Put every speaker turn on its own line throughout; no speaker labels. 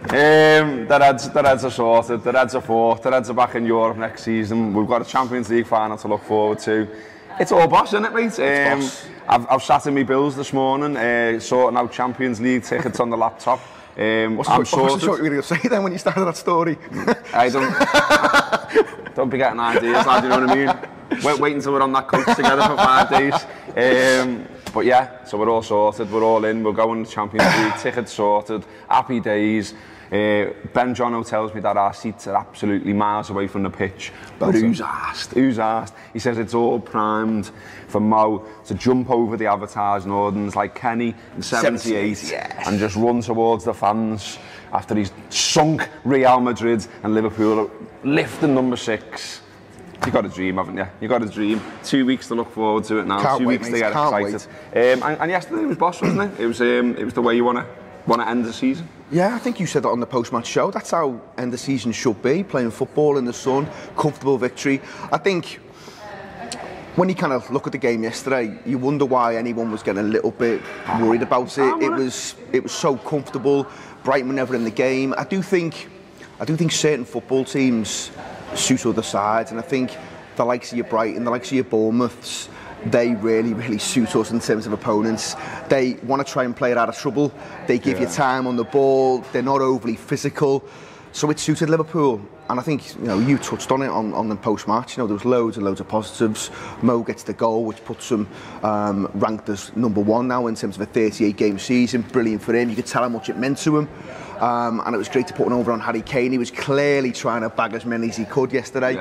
The Reds are sorted. The Reds are fourth. The Reds are back in Europe next season. We've got a Champions League final to look forward to. It's all boss, isn't it, mate? I've sat in my bills this morning, sorting out Champions League tickets on the laptop.
What's the short you were going to say then when you started that story?
I don't be getting ideas, lad, you know what I mean? Wait until we're on that coach together for 5 days. But yeah, so we're all sorted, we're all in, we're going to Champions League, tickets sorted, happy days. Ben Jono tells me that our seats are absolutely miles away from the pitch. But who's asked? Who's asked? He says it's all primed for Mo to jump over the advertising ordens like Kenny in 78 and just run towards the fans after he's sunk Real Madrid and Liverpool lifting number 6. You got a dream, haven't you? You got a dream. 2 weeks to look forward to it now.
Can't
2
wait,
weeks
mate.
to get excited. And yesterday was boss, wasn't it? It was the way you want to end the season.
Yeah, I think you said that on the post-match show. That's how end the season should be. Playing football in the sun, comfortable victory. I think when you kind of look at the game yesterday, you wonder why anyone was getting a little bit worried about it. It was so comfortable. Brighton were never in the game. I do think certain football teams suit other sides, and I think the likes of your Brighton, the likes of your Bournemouths, they really suit us in terms of opponents. They want to try and play it out of trouble. They give you time on the ball. They're not overly physical. So it suited Liverpool. And I think, you touched on it on the post-match. There was loads and loads of positives. Mo gets the goal, which puts him ranked as number 1 now in terms of a 38-game season. Brilliant for him. You could tell how much it meant to him. And it was great to put one over on Harry Kane. He was clearly trying to bag as many as he could yesterday.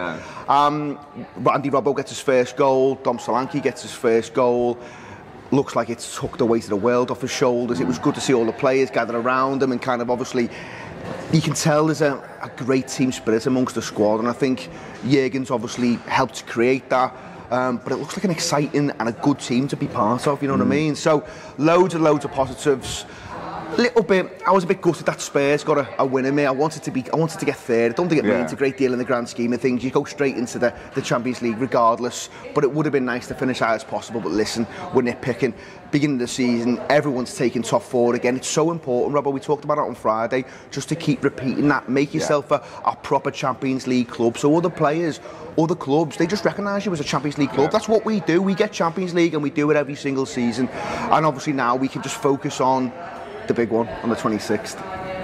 Andy Robbo gets his first goal. Dom Solanke gets his first goal. Looks like it's took the weight of the world off his shoulders. It was good to see all the players gather around him and kind of obviously you can tell there's a great team spirit amongst the squad, and I think Jurgen's obviously helped create that. But it looks like an exciting and a good team to be part of, you know what I mean? So loads and loads of positives. I was a bit gutted that Spurs got a win in me. I wanted to get third. I don't think it means a great deal in the grand scheme of things. You go straight into the Champions League regardless. But it would have been nice to finish high as possible. But listen, we're nitpicking. Beginning of the season, everyone's taking top 4 again. It's so important, Robbo. We talked about it on Friday. Just to keep repeating that. Make yourself a proper Champions League club. So other players, other clubs, they just recognise you as a Champions League club. That's what we do. We get Champions League and we do it every single season. And obviously now we can just focus on the big one on the 26th.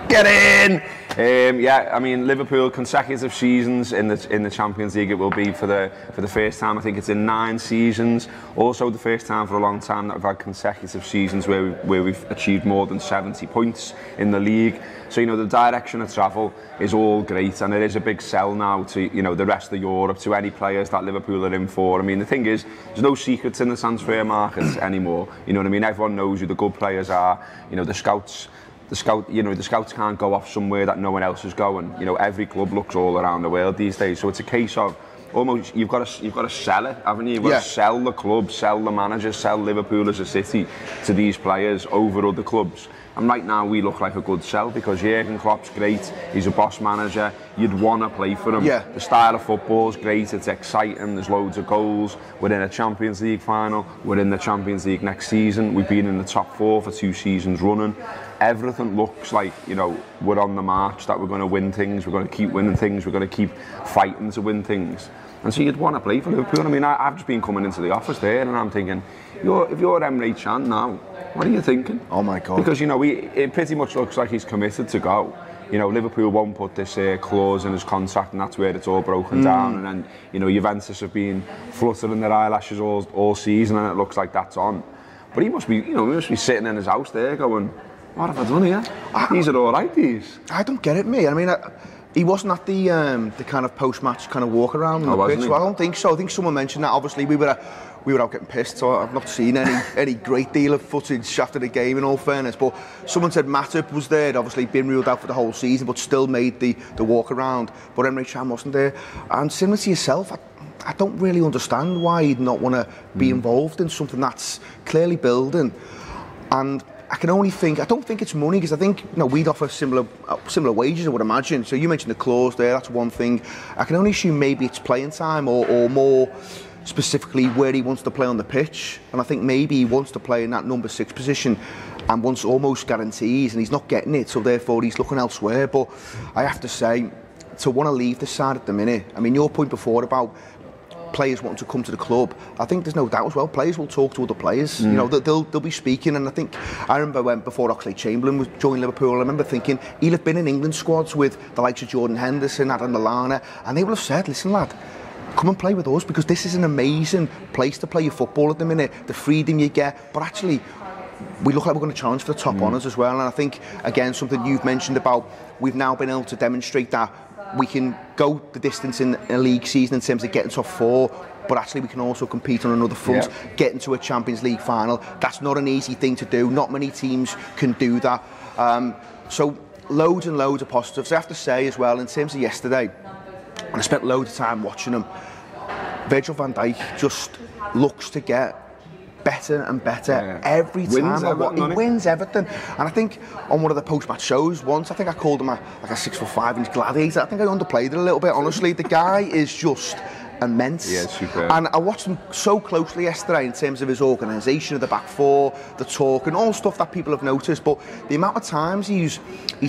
Get in! I mean, Liverpool consecutive seasons in the Champions League. It will be for the first time. I think it's in 9 seasons. Also, the first time for a long time that we've had consecutive seasons where we've achieved more than 70 points in the league. So the direction of travel is all great, and it is a big sell now to the rest of Europe, to any players that Liverpool are in for. I mean, the thing is, there's no secrets in the transfer market anymore. You know what I mean? Everyone knows who the good players are. The scouts. The scouts can't go off somewhere that no one else is going. Every club looks all around the world these days. So it's a case of almost you've got to sell it, haven't you? You've got to sell the club, sell the manager, sell Liverpool as a city to these players over other clubs. And right now we look like a good sell because Jurgen Klopp's great. He's a boss manager. You'd want to play for him. The style of football's great. It's exciting. There's loads of goals. We're in a Champions League final. We're in the Champions League next season. We've been in the top 4 for 2 seasons running. Everything looks like, we're on the march, that we're going to win things. We're going to keep winning things. We're going to keep fighting to win things. And so you'd want to play for Liverpool. I mean, I've just been coming into the office there and I'm thinking, if you're Emre Can now, what are you thinking?
Oh my God.
Because, it pretty much looks like he's committed to go. Liverpool won't put this clause in his contract, and that's where it's all broken down. And then, Juventus have been fluttering their eyelashes all season, and it looks like that's on. But he must be sitting in his house there going, what have I done here? These are all right, these.
I don't get it, mate. I mean, he wasn't at the kind of post-match kind of walk around on the pitch. So I don't think so. I think someone mentioned that. Obviously, we were out getting pissed, so I've not seen any great deal of footage after the game, in all fairness. But someone said Matip was there. He'd obviously been ruled out for the whole season, but still made the walk around. But Emre Can wasn't there. And similar to yourself, I don't really understand why he'd not want to be involved in something that's clearly building. And I don't think it's money, because I think we'd offer similar wages, I would imagine. So you mentioned the clause there, that's one thing. I can only assume maybe it's playing time or more specifically where he wants to play on the pitch, and I think maybe he wants to play in that number 6 position and wants almost guarantees, and he's not getting it, so therefore he's looking elsewhere. But I have to say, to want to leave the side at the minute, I mean, your point before about players wanting to come to the club, I think there's no doubt as well, players will talk to other players, you know, they'll be speaking. And I think, I remember when, before Oxlade-Chamberlain was joined Liverpool, I remember thinking he'll have been in England squads with the likes of Jordan Henderson, Adam Lallana, and they will have said, listen lad, come and play with us, because this is an amazing place to play your football at the minute, the freedom you get, but actually we look like we're going to challenge for the top honours as well. And I think, again, something you've mentioned about, we've now been able to demonstrate that we can go the distance in a league season in terms of getting top 4, but actually we can also compete on another front, get into a Champions League final. That's not an easy thing to do, not many teams can do that. So loads and loads of positives. I have to say as well, in terms of yesterday, and I spent loads of time watching him, Virgil van Dijk just looks to get better and better every time. He wins everything. And I think on one of the post-match shows once, I think I called him like a 6'5" gladiator. I think I underplayed it a little bit, honestly. The guy is just immense.
Yeah, superb.
And I watched him so closely yesterday in terms of his organisation of the back four, the talk, and all stuff that people have noticed. But the amount of times he's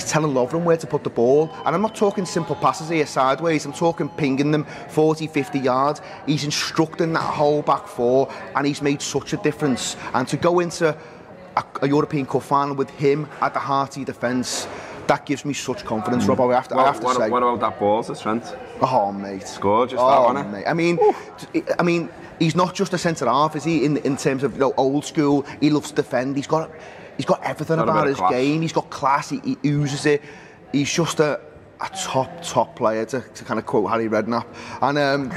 telling Lovren where to put the ball, and I'm not talking simple passes here sideways, I'm talking pinging them 40, 50 yards. He's instructing that whole back four, and he's made such a difference. And to go into a European Cup final with him at the heart of your defence, that gives me such confidence, Rob. I have to say.
What about that ball to Trent?
Oh, mate.
It's gorgeous, that, wasn't it?
Mate. I mean, he's not just a centre half, is he? In terms of, you know, old school, he loves to defend. He's got everything about his game. He's got class. He oozes it. He's just a top player, to kind of quote Harry Redknapp. And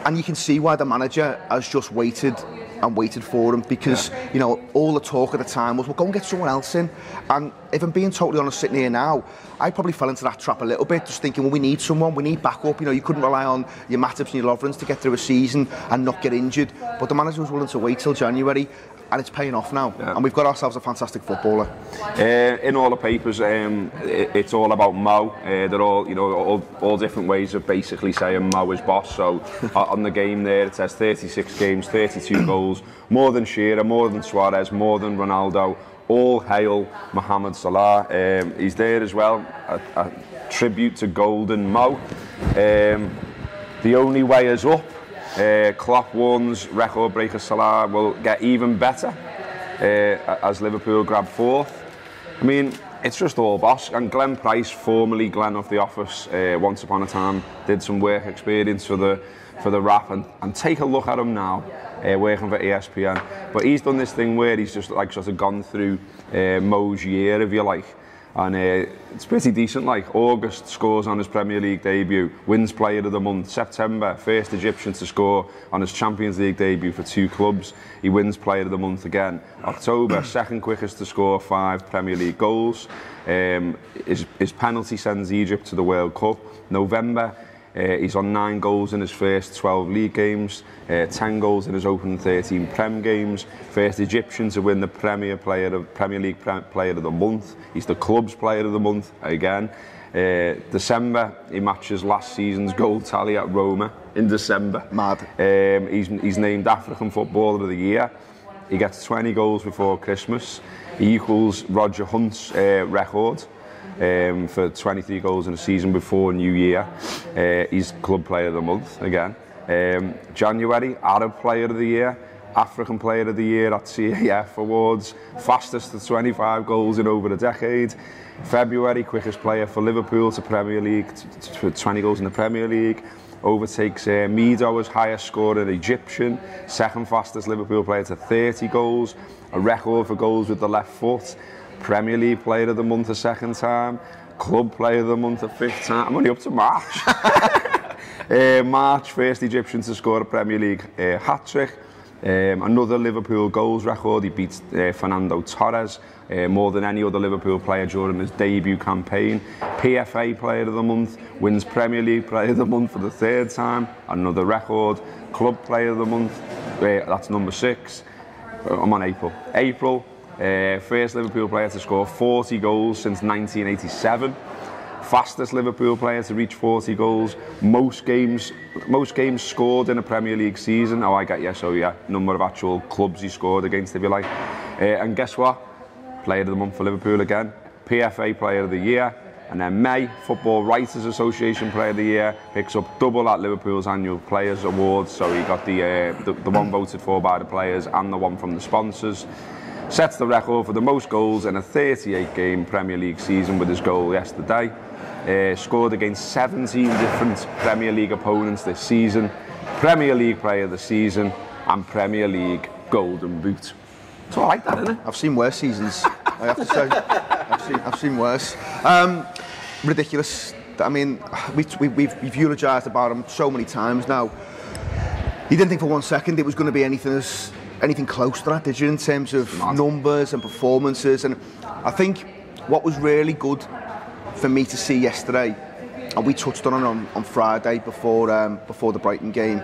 and you can see why the manager has just waited and waited for him, because you know, all the talk at the time was, well, go and get someone else in. And if I'm being totally honest, sitting here now, I probably fell into that trap a little bit, just thinking, well, we need someone, we need backup. You know, you couldn't rely on your Matips and your Lovrens to get through a season and not get injured. But the manager was willing to wait till January, and it's paying off now. And we've got ourselves a fantastic footballer.
In all the papers, it's all about Mo. They're all, you know, all different ways of basically saying Mo is boss. So on the game there, it says 36 games, 32 goals, more than Shearer, more than Suarez, more than Ronaldo. All hail Mohamed Salah. He's there as well, a tribute to Golden Mo. The only way is up. Klopp warns record breaker Salah will get even better as Liverpool grab 4th. I mean, it's just all boss. And Glenn Price, formerly Glenn of the Office, once upon a time did some work experience for the Wrap, and take a look at him now, working for ESPN. But he's done this thing where he's just like sort of gone through Mo's year, if you like. And it's pretty decent. Like, August, scores on his Premier League debut, wins Player of the Month. September, first Egyptian to score on his Champions League debut for 2 clubs. He wins Player of the Month again. October, second quickest to score 5 Premier League goals. His penalty sends Egypt to the World Cup. November, he's on 9 goals in his first 12 league games, 10 goals in his opening 13 Prem games, first Egyptian to win the Premier League Player of the Month. He's the club's Player of the Month again. December, he matches last season's goal tally at Roma in December.
Mad.
He's named African Footballer of the Year. He gets 20 goals before Christmas. He equals Roger Hunt's record. For 23 goals in a season before New Year. He's Club Player of the Month again. January, Arab Player of the Year, African Player of the Year at CAF Awards, fastest to 25 goals in over a decade. February, quickest player for Liverpool to Premier League, to 20 goals in the Premier League. Overtakes Mido as highest scorer Egyptian, second fastest Liverpool player to 30 goals, a record for goals with the left foot. Premier League Player of the Month a second time, Club Player of the Month a 5th time. I'm only up to March. March, first Egyptian to score a Premier League hat-trick. Another Liverpool goals record. He beats Fernando Torres more than any other Liverpool player during his debut campaign. PFA Player of the Month, wins Premier League Player of the Month for the 3rd time. Another record. Club Player of the Month, that's number 6. I'm on April. First Liverpool player to score 40 goals since 1987. fastest Liverpool player to reach 40 goals, most games scored in a Premier League season. Oh, I get you, so yeah, number of actual clubs he scored against, if you like. And guess what? Player of the month for Liverpool again, PFA Player of the Year, and then May, Football Writers Association Player of the Year, picks up double at Liverpool's annual Players Awards, so he got the one voted for by the players and the one from the sponsors. Sets the record for the most goals in a 38-game Premier League season with his goal yesterday. Scored against 17 different Premier League opponents this season. Premier League Player of the Season and Premier League Golden Boot. So I like that, isn't it?
I've seen worse seasons, I have to say. I've seen worse. Ridiculous. I mean, we've eulogised about him so many times now. You didn't think for 1 second it was going to be anything close to that, did you, in terms of numbers and performances? And I think what was really good for me to see yesterday, and we touched on it on Friday before the Brighton game,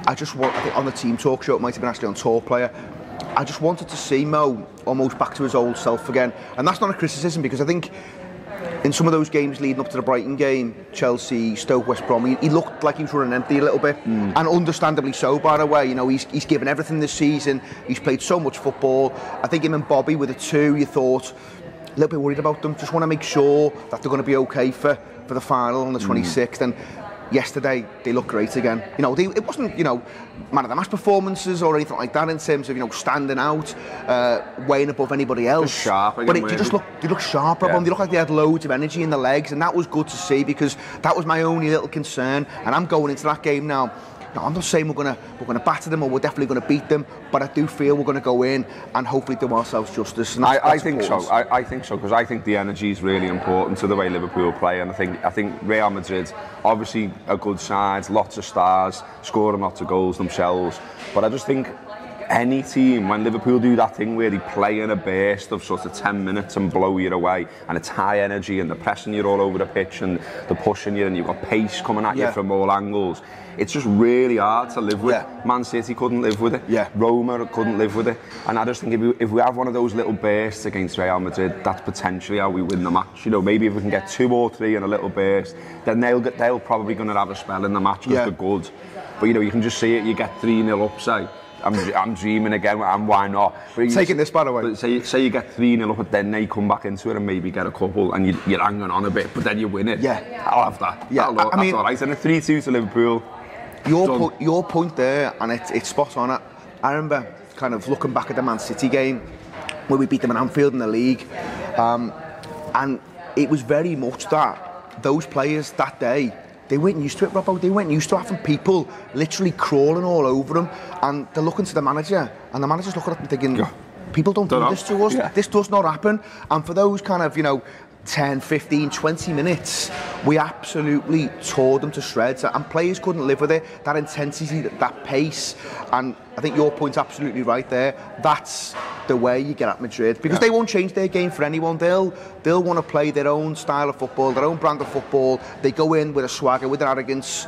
I think on the team talk show, it might have been actually on Talk Player, I just wanted to see Mo almost back to his old self again. And that's not a criticism, because I think in some of those games leading up to the Brighton game, Chelsea, Stoke, West Brom, he looked like he was running empty a little bit, and understandably so, by the way. You know, he's given everything this season. He's played so much football. I think him and Bobby were the two you thought a little bit worried about them. Just want to make sure that they're going to be okay for the final on the 26th. And yesterday they looked great again. You know, it wasn't, you know, man of the match performances or anything like that in terms of, you know, standing out, weighing above anybody else.
Just sharp again,
but they looked sharp. Yeah. They looked like they had loads of energy in the legs, and that was good to see, because that was my only little concern. And I'm going into that game now. No, I'm not saying we're gonna batter them or we're definitely gonna beat them, but I do feel we're gonna go in and hopefully do ourselves justice. And
I think so. I think so, because I think the energy is really important to the way Liverpool play, and I think Real Madrid, obviously a good side, lots of stars, scoring lots of goals themselves, but I just think any team, when Liverpool do that thing where they play in a burst of sort of 10 minutes and blow you away, and it's high energy and they're pressing you all over the pitch and they're pushing you and you've got pace coming at you from all angles, it's just really hard to live with. Man City couldn't live with it. Roma couldn't live with it. And I just think if we have one of those little bursts against Real Madrid, that's potentially how we win the match. You know, maybe if we can get 2 or 3 in a little burst, then they'll probably going to have a spell in the match because they're good. But you know, you can just see it. You get 3-0 up, say. I'm dreaming again, and why not?
Taking this, by the way.
Say you get 3-0 up, but then they come back into it and maybe get a couple, and you're hanging on a bit, but then you win it. I'll have that. That's all right. And a 3-2 to Liverpool.
Your point there, and it's spot on. I remember kind of looking back at the Man City game where we beat them in Anfield in the league, and it was very much that those players that day, they weren't used to it, Robbo. They weren't used to having people literally crawling all over them, and they're looking to the manager, and the manager's looking at them thinking, people don't do this to us. This does not happen. And for those kind of, you know, 10, 15, 20 minutes, we absolutely tore them to shreds, and players couldn't live with it. That intensity, that pace, and I think your point's absolutely right there. That's the way you get at Madrid, because they won't change their game for anyone. They'll want to play their own style of football, their own brand of football. They go in with a swagger, with an arrogance.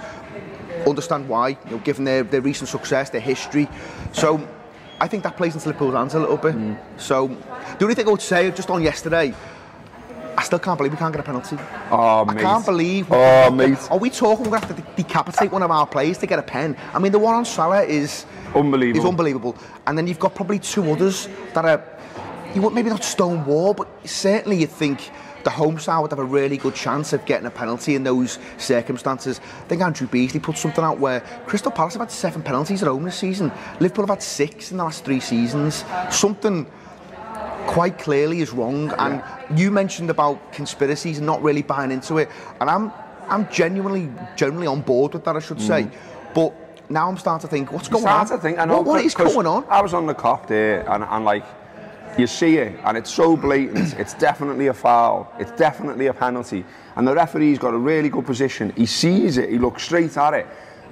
Understand why, you know, given their recent success, their history. So I think that plays into Liverpool's hands a little bit. So the only thing I would say, just on yesterday, I still can't believe we can't get a penalty.
Oh, mate.
I can't believe.
Mate.
Are we talking we're going to have to decapitate one of our players to get a pen? I mean, the one on Salah is unbelievable. And then you've got probably 2 others that are, maybe not stone wall, but certainly you'd think the home side would have a really good chance of getting a penalty in those circumstances. I think Andrew Beasley put something out where Crystal Palace have had 7 penalties at home this season. Liverpool have had 6 in the last 3 seasons. Something quite clearly is wrong, and you mentioned about conspiracies and not really buying into it, and I'm generally on board with that, I should say, but now I'm starting to think, what's going on? What is going on?
I was on the cop there, and like, you see it, and it's so blatant. It's definitely a foul. It's definitely a penalty, and the referee's got a really good position. He sees it. He looks straight at it.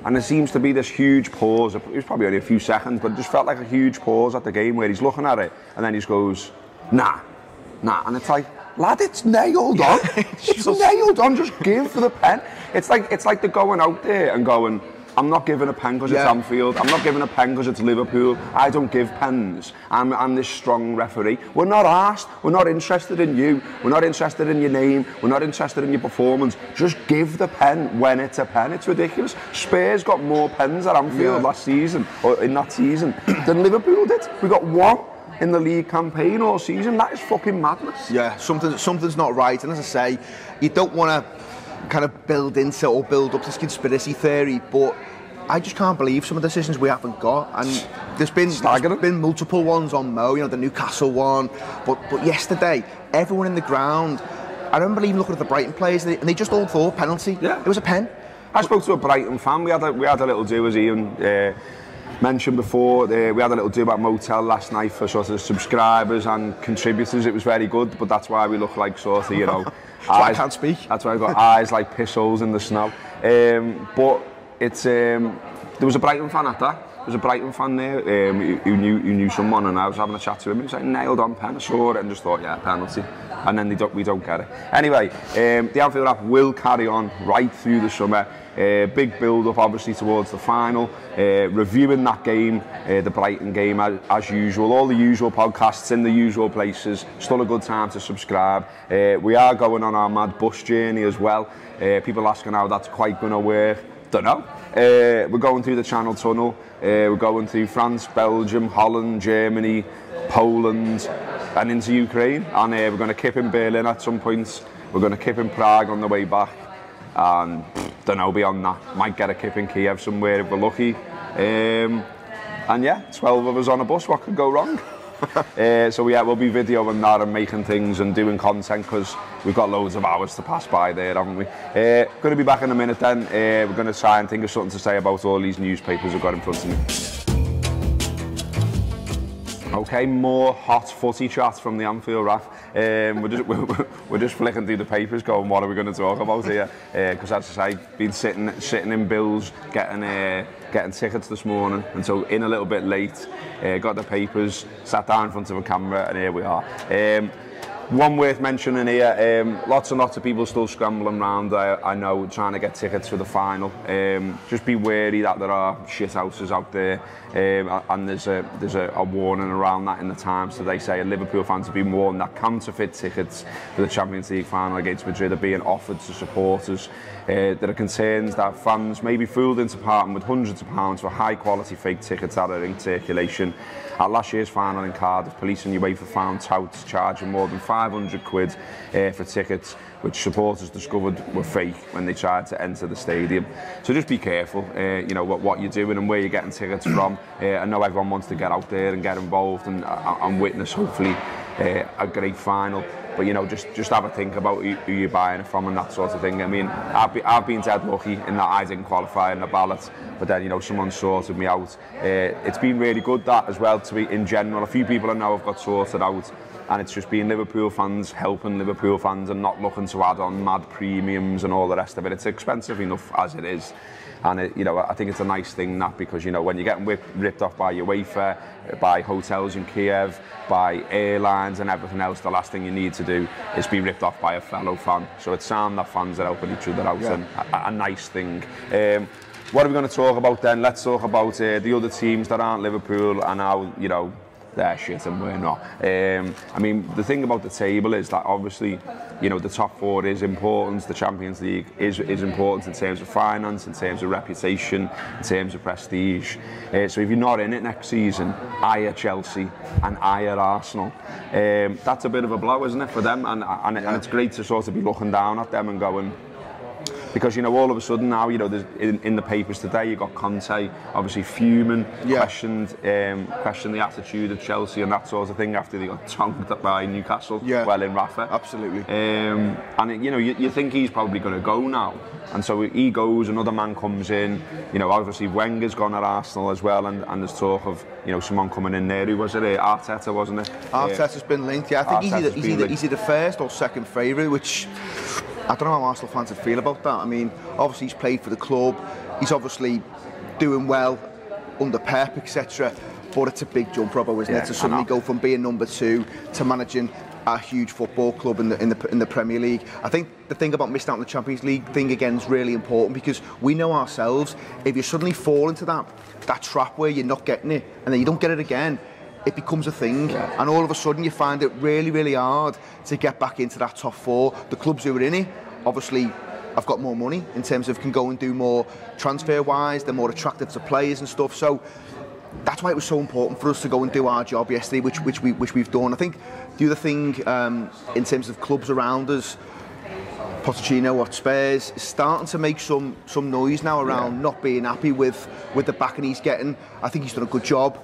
And there seems to be this huge pause. It was probably only a few seconds, but it just felt like a huge pause at the game where he's looking at it, and then he just goes, nah. And it's like, lad, it's nailed on. It's nailed on. Just give for the pen. It's like they're going out there and going, I'm not giving a pen because it's Anfield. I'm not giving a pen because it's Liverpool. I don't give pens. I'm this strong referee. We're not asked. We're not interested in you. We're not interested in your name. We're not interested in your performance. Just give the pen when it's a pen. It's ridiculous. Spurs got more pens at Anfield last season, or in that season, than Liverpool did. We got one in the league campaign all season. That is fucking madness.
Yeah, something's not right. And as I say, you don't want to kind of build into or build up this conspiracy theory, but I just can't believe some of the decisions we haven't got. And there's been multiple ones on Mo, you know, the Newcastle one, but yesterday, everyone in the ground, I remember even looking at the Brighton players, and they just all thought penalty.
Yeah.
It was a pen.
I spoke to a Brighton fan. We had a little do, as Ian mentioned before. We had a little do about Motel last night for sort of subscribers and contributors. It was very good, but that's why we look like sort of, you know,
I can't speak.
That's why I've got eyes like piss holes in the snow. But it's there was a Brighton fan at that. There was a Brighton fan there who knew someone, and I was having a chat to him. He was like, nailed on pen. I saw it and just thought, yeah, penalty. And then we don't get it. Anyway, the Anfield Wrap will carry on right through the summer. Big build-up, obviously, towards the final. Reviewing that game, the Brighton game, as usual. All the usual podcasts in the usual places. Still a good time to subscribe. We are going on our mad bus journey as well. People asking how that's quite going to work. Don't know. We're going through the Channel Tunnel. We're going through France, Belgium, Holland, Germany, Poland, and into Ukraine. And we're going to kip in Berlin at some point. We're going to kip in Prague on the way back. And don't know beyond that. Might get a kip in Kyiv somewhere if we're lucky. And yeah, 12 of us on a bus. What could go wrong? So yeah, we'll be videoing that and making things and doing content because we've got loads of hours to pass by there, haven't we? Going to be back in a minute then. We're going to try and think of something to say about all these newspapers I've got in front of me. Okay, more hot footy chat from the Anfield Wrap. We're just flicking through the papers going, what are we going to talk about here? Because as I say, been sitting in bills, getting tickets this morning, and so in a little bit late, got the papers, sat down in front of a camera, and here we are. One worth mentioning here, lots and lots of people still scrambling around, I know, trying to get tickets for the final. Just be wary that there are shit houses out there, and there's a warning around that in the Times today, saying Liverpool fans have been warned that counterfeit tickets for the Champions League final against Madrid are being offered to supporters. There are concerns that fans may be fooled into parting with hundreds of pounds for high quality fake tickets that are in circulation. At last year's final in Cardiff, police and UEFA found touts charging more than 500 quid for tickets, which supporters discovered were fake when they tried to enter the stadium. So just be careful, you know, what you're doing and where you're getting tickets from. I know everyone wants to get out there and get involved and witness, hopefully, a great final. But you know, just have a think about who you're buying it from and that sort of thing. I mean, I've been dead lucky in that I didn't qualify in the ballot, but then, you know, someone sorted me out. It's been really good, that as well, to be in general. A few people I know have got sorted out, and it's just been Liverpool fans helping Liverpool fans and not looking to add on mad premiums and all the rest of it. It's expensive enough as it is. And you know, I think it's a nice thing, that, because, you know, when you're getting ripped off by UEFA, by hotels in Kyiv, by airlines and everything else, the last thing you need to do is be ripped off by a fellow fan. So it's sound that fans are helping each other out, and a nice thing. What are we going to talk about then? Let's talk about the other teams that aren't Liverpool and how, you know, they're shit and we're not. I mean, the thing about the table is that obviously, you know, the top four is important. The Champions League is important in terms of finance, in terms of reputation, in terms of prestige. So if you're not in it next season, eye at Chelsea and eye at Arsenal. That's a bit of a blow, isn't it, for them? And it's great to sort of be looking down at them and going, because, you know, all of a sudden now, you know, there's in the papers today, you've got Conte obviously fuming, questioned the attitude of Chelsea and that sort of thing after they got tonked by Newcastle, well in Rafa.
Absolutely.
And, you know, you think he's probably going to go now. And so he goes, another man comes in, you know, obviously Wenger's gone at Arsenal as well, and there's talk of, you know, someone coming in there. Who was it? Arteta, wasn't it?
Arteta's been linked, yeah. I think he's either first or second favourite, which I don't know how Arsenal fans would feel about that. I mean, obviously he's played for the club, he's obviously doing well under Pep, etc. But it's a big jump, Robbo, isn't it? To suddenly go from being number 2 to managing at a huge football club in the Premier League. I think the thing about missing out on the Champions League thing again is really important, because we know ourselves, if you suddenly fall into that trap where you're not getting it and then you don't get it again, it becomes a thing, and all of a sudden you find it really, really hard to get back into that top 4. The clubs who are in it, obviously, I've got more money in terms of can go and do more transfer-wise, they're more attractive to players and stuff, so that's why it was so important for us to go and do our job yesterday, which we've done. I think the other thing in terms of clubs around us, Pochettino at Spurs is starting to make some noise now around not being happy with the backing he's getting. I think he's done a good job.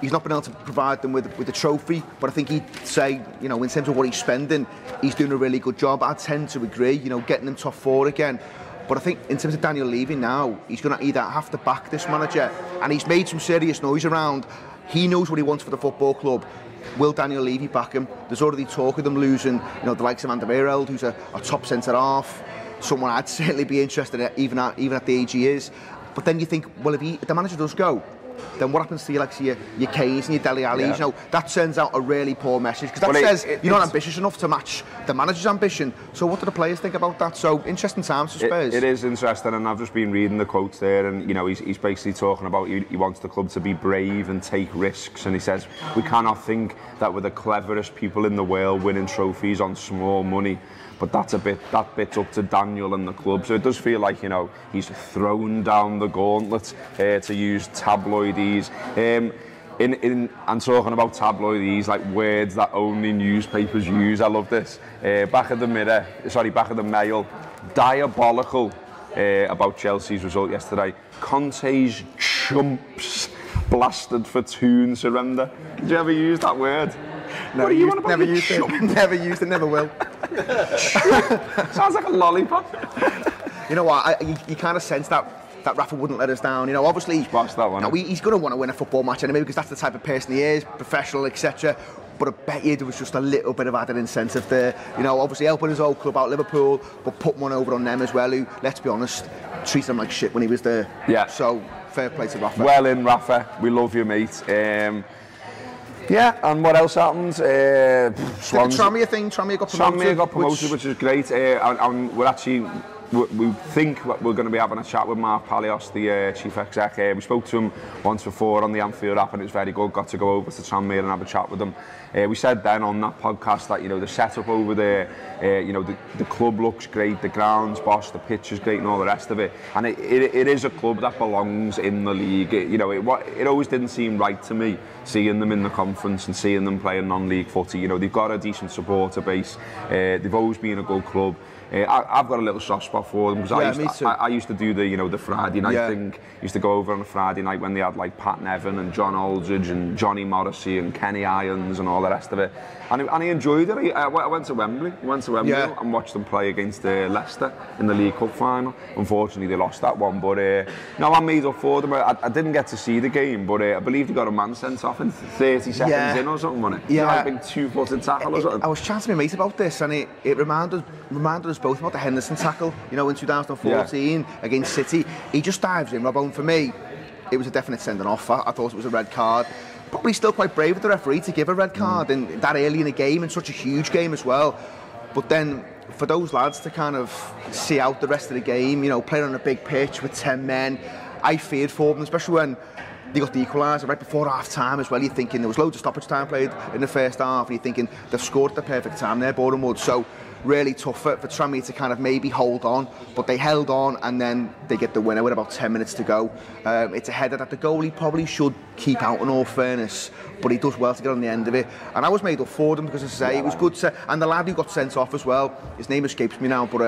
He's not been able to provide them with the trophy, but I think he'd say, you know, in terms of what he's spending, he's doing a really good job. I tend to agree, you know, getting them top 4 again. But I think in terms of Daniel Levy now, he's going to either have to back this manager, and he's made some serious noise around. He knows what he wants for the football club. Will Daniel Levy back him? There's already talk of them losing, you know, the likes of Alexander-Arnold, who's a top centre half, someone I'd certainly be interested in, even at the age he is. But then you think, well, if the manager does go, then what happens to your Kanes and your Dele Allis? You know, that sends out a really poor message, because that says you're not ambitious enough to match the manager's ambition. So what do the players think about that? So interesting times for Spurs.
It is interesting, and I've just been reading the quotes there, and you know, he's basically talking about he wants the club to be brave and take risks, and he says we cannot think that we're the cleverest people in the world winning trophies on small money. But that bit's up to Daniel and the club. So it does feel like, you know, he's thrown down the gauntlet, to use tabloidese. And talking about tabloidese, like words that only newspapers use. I love this. Back of the Mail, diabolical about Chelsea's result yesterday. Conte's chumps blasted for Toon surrender. Did you ever use that word?
No,
what are you on about?
Never used it. Never used it. Never will.
Sounds like a lollipop.
You know what? You kind of sense that Rafa wouldn't let us down. You know, obviously, he's going to want to win a football match anyway, because that's the type of person he is, professional, etc. But I bet you there was just a little bit of added incentive there. You know, obviously helping his old club out, Liverpool, but putting one over on them as well, who, let's be honest, treated him like shit when he was there. Yeah. So fair play to Rafa.
Well in, Rafa. We love you, mate. Yeah, and what else happened?
The Tranmere thing. Tranmere got promoted,
which is great. And we're actually, we think we're going to be having a chat with Mark Palios, the chief exec. We spoke to him once before on the Anfield app, and it was very good. Got to go over to Tranmere and have a chat with them. We said then on that podcast that, you know, the setup over there, you know, the club looks great, the ground's boss, the pitch is great, and all the rest of it. And it is a club that belongs in the league. You know, it always didn't seem right to me seeing them in the conference and seeing them playing non-league footy. You know, they've got a decent supporter base. They've always been a good club. I've got a little soft spot for them, because I used to do the Friday night thing. Used to go over on a Friday night when they had like Pat Nevin and John Aldridge and Johnny Morrissey and Kenny Irons and all the rest of it. And I enjoyed it. I went to Wembley. And watched them play against Leicester in the League Cup final. Unfortunately, they lost that one, but no, I made up for them. I didn't get to see the game, but I believe they got a man sent off in 30 seconds in or something, wasn't it?
Yeah,
like a big two-footed tackle or something.
I was chatting to my mate about this, and it reminded us both about the Henderson tackle, you know, in 2014 against City. He just dives in, Robbo, and for me, it was a definite sending off. I thought it was a red card. Probably still quite brave with the referee to give a red card in that early in a game, and such a huge game as well. But then for those lads to kind of see out the rest of the game, you know, playing on a big pitch with 10 men, I feared for them, especially when they got the equaliser right before half-time as well. You're thinking there was loads of stoppage time played in the first half, and you're thinking they've scored at the perfect time there, Bournemouth. So really tough for Tranmere to kind of maybe hold on, but they held on, and then they get the winner with about 10 minutes to go. It's a header that the goalie probably should keep out, in all fairness, but he does well to get on the end of it. And I was made up for them, because, as I say, it was good to, and the lad who got sent off as well, his name escapes me now, but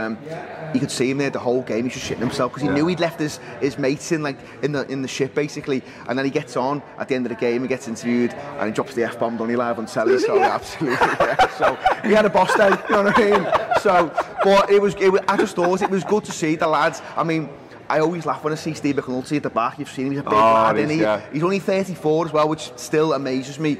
you could see him there the whole game. He's just shitting himself, because he knew he'd left his mates in the ship, basically, and then he gets on at the end of the game, he gets interviewed, and he drops the F-bomb on live on telly. So absolutely, so he had a boss day, you know what I mean? So, but I just thought it was good to see the lads. I mean, I always laugh when I see Steve McNulty at the back. You've seen him, he's a big lad, isn't he? He's only 34 as well, which still amazes me.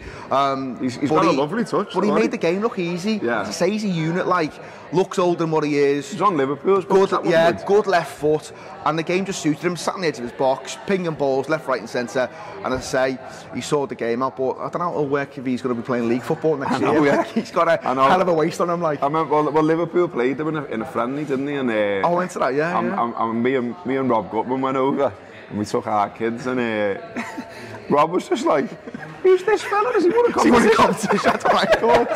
He's got a lovely touch.
But he made the game look easy.
Yeah.
It's a easy unit, like. looks older than what he is.
He's on Liverpool's
good,
books,
good left foot, and the game just suited him. Sat on the edge of his box, pinging balls left, right, and centre. And as I say, he saw the game out, but I don't know how it'll work if he's going to be playing league football next year.
Yeah.
He's got a hell of a waste on him. Like,
I remember, well, Liverpool played them in a friendly, didn't they? And
I went to that, yeah.
And me and Rob Gutman went over, and we took our kids, and Rob was just like, "Who's this fella? Does he want to come to the competition?"
That's what I thought.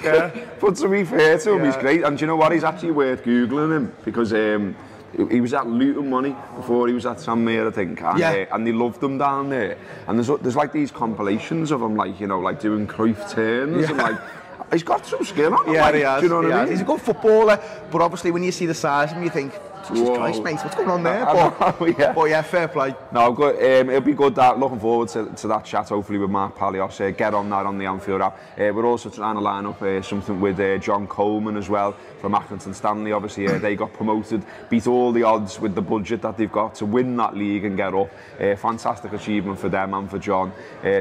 Yeah, but to be fair to him, he's great, and do you know what? He's actually worth googling him, because he was at Luton Money before he was at Sanmere, I think, and they loved him down there. And there's like these compilations of him, like, you know, like doing Cruyff turns, and like, he's got some skill on him.
Yeah,
like,
he has.
Do you know what I mean?
He's a good footballer, but obviously when you see the size of him, you think, Jesus Christ, mate, what's going on there? But yeah, fair play.
No, good. It'll be good. Looking forward to that chat, hopefully, with Mark Palios. Get on that on the Anfield app. We're also trying to line up something with John Coleman as well, from Accrington Stanley. Obviously, they got promoted, beat all the odds with the budget that they've got to win that league and get up. Fantastic achievement for them and for John.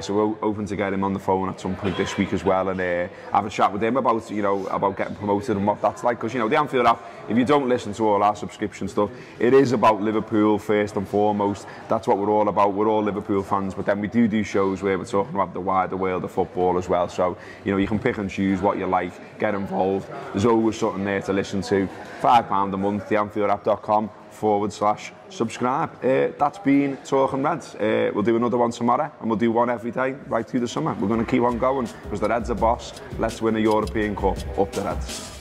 So we're hoping to get him on the phone at some point this week as well, and have a chat with him about, you know, about getting promoted and what that's like. Because, you know, the Anfield app, if you don't listen to all our subscription stuff, it is about Liverpool first and foremost. That's what we're all about. We're all Liverpool fans, but then we do shows where we're talking about the wider world of football as well. So, you know, you can pick and choose what you like, get involved. There's always something there to listen to. £5 a month, theanfieldapp.com/subscribe. That's been Talking Reds. We'll do another one tomorrow, and we'll do one every day right through the summer. We're going to keep on going, because the Reds are boss. Let's win a European Cup. Up the Reds.